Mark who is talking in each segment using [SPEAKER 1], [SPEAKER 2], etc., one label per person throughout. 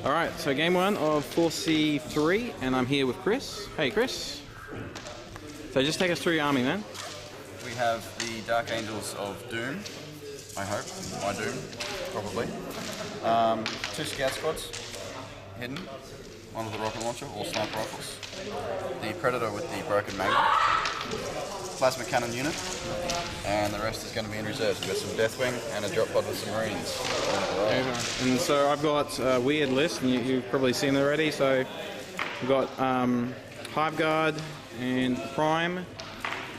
[SPEAKER 1] Alright, so game 1 of ForceZ 3, and I'm here with Chris. Hey Chris. So just take us through your army, man.
[SPEAKER 2] We have the Dark Angels of Doom, I hope, my Doom, probably. 2 scout squads, hidden, one with a rocket launcher, all sniper rifles. The Predator with the broken magnet, plasma cannon unit, and the rest is going to be in reserves. We've got some Deathwing and a drop pod with some Marines.
[SPEAKER 1] And so I've got a weird list, and you've probably seen it already. So we've got Hive Guard and Prime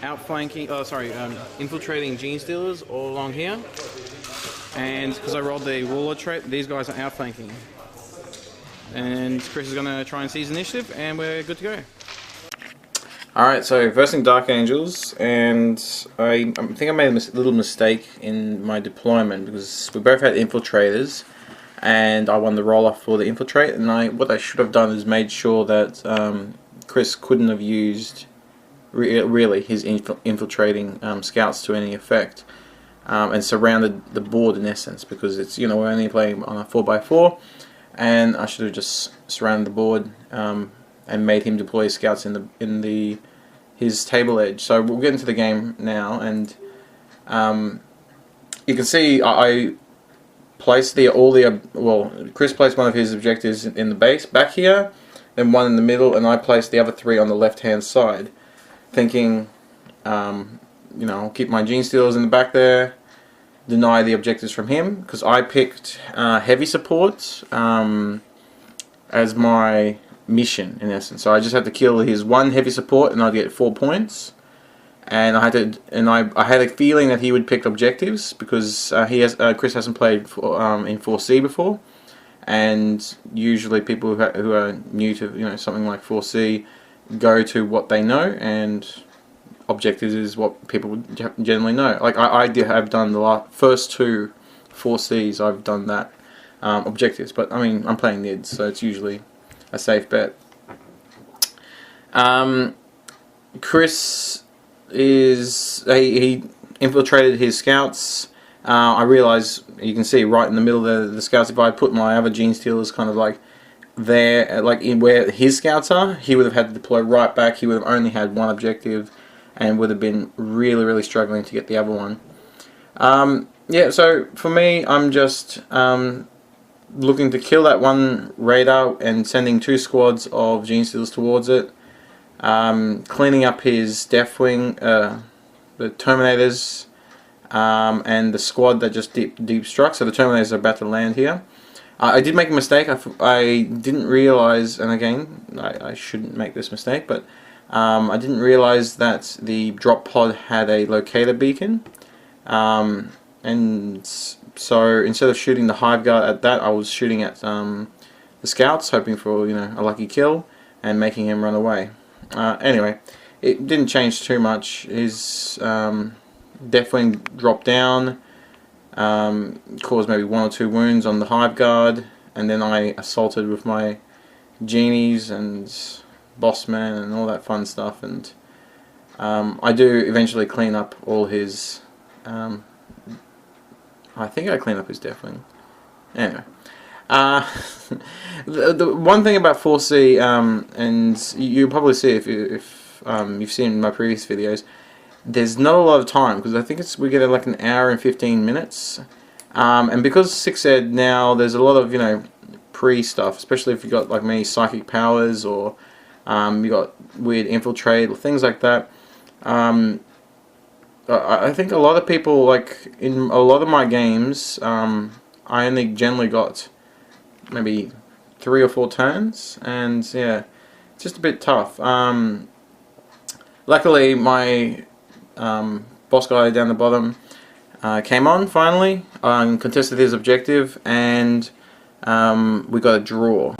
[SPEAKER 1] outflanking, infiltrating Gene Stealers all along here. And because I rolled the Warlord trait, these guys are outflanking. And Chris is going to try and seize initiative, and we're good to go. Alright, so versing Dark Angels, and I think I made a little mistake in my deployment because we both had infiltrators, and I won the roll-off for the infiltrate, and what I should have done is made sure that Chris couldn't have used really his infiltrating scouts to any effect, and surrounded the board in essence, because it's, you know, we're only playing on a 4x4, and I should have just surrounded the board and made him deploy his scouts in his table edge. So we'll get into the game now, and you can see I placed Chris placed one of his objectives in the base back here, then one in the middle, and I placed the other 3 on the left hand side, thinking, you know, I'll keep my Gene Stealers in the back there, deny the objectives from him, because I picked heavy support as my mission in essence. So I just had to kill his 1 heavy support and I'd get 4 points. And I had a feeling that he would pick objectives because Chris hasn't played in ForceZ before, and usually people who are new to something like ForceZ go to what they know, and objectives is what people generally know. Like I have done the first 2 ForceZs, I've done that objectives, but I mean I'm playing NIDs, so it's usually a safe bet. Chris he infiltrated his scouts. I realize you can see right in the middle of the scouts, if I put my other Gene Stealers kind of like there, like in where his scouts are, he would have had to deploy right back. He would have only had 1 objective and would have been really struggling to get the other one. Yeah, so for me, I'm just looking to kill that 1 radar and sending 2 squads of Gene Stealers towards it, cleaning up his Deathwing, the Terminators, and the squad that just deep struck. So the Terminators are about to land here. I did make a mistake. I didn't realize, and again, I shouldn't make this mistake, but I didn't realize that the drop pod had a locator beacon, and so instead of shooting the Hive Guard at that, I was shooting at the scouts, hoping for a lucky kill and making him run away. Anyway, it didn't change too much. His Deathwing dropped down, caused maybe 1 or 2 wounds on the Hive Guard, and then I assaulted with my Genies and Bossman and all that fun stuff, and I do eventually clean up all his I think I cleaned up his Deathwing. Anyway, the one thing about ForceZ, and you'll probably see if you've seen my previous videos, there's not a lot of time, because I think we get like an hour and 15 minutes, and because 6 Ed now, there's a lot of pre-stuff, especially if you got like me psychic powers, or you got weird infiltrate or things like that. I think a lot of people, like in a lot of my games, I only generally got maybe 3 or 4 turns, and yeah, it's just a bit tough. Luckily, my boss guy down the bottom came on finally, contested his objective, and we got a draw.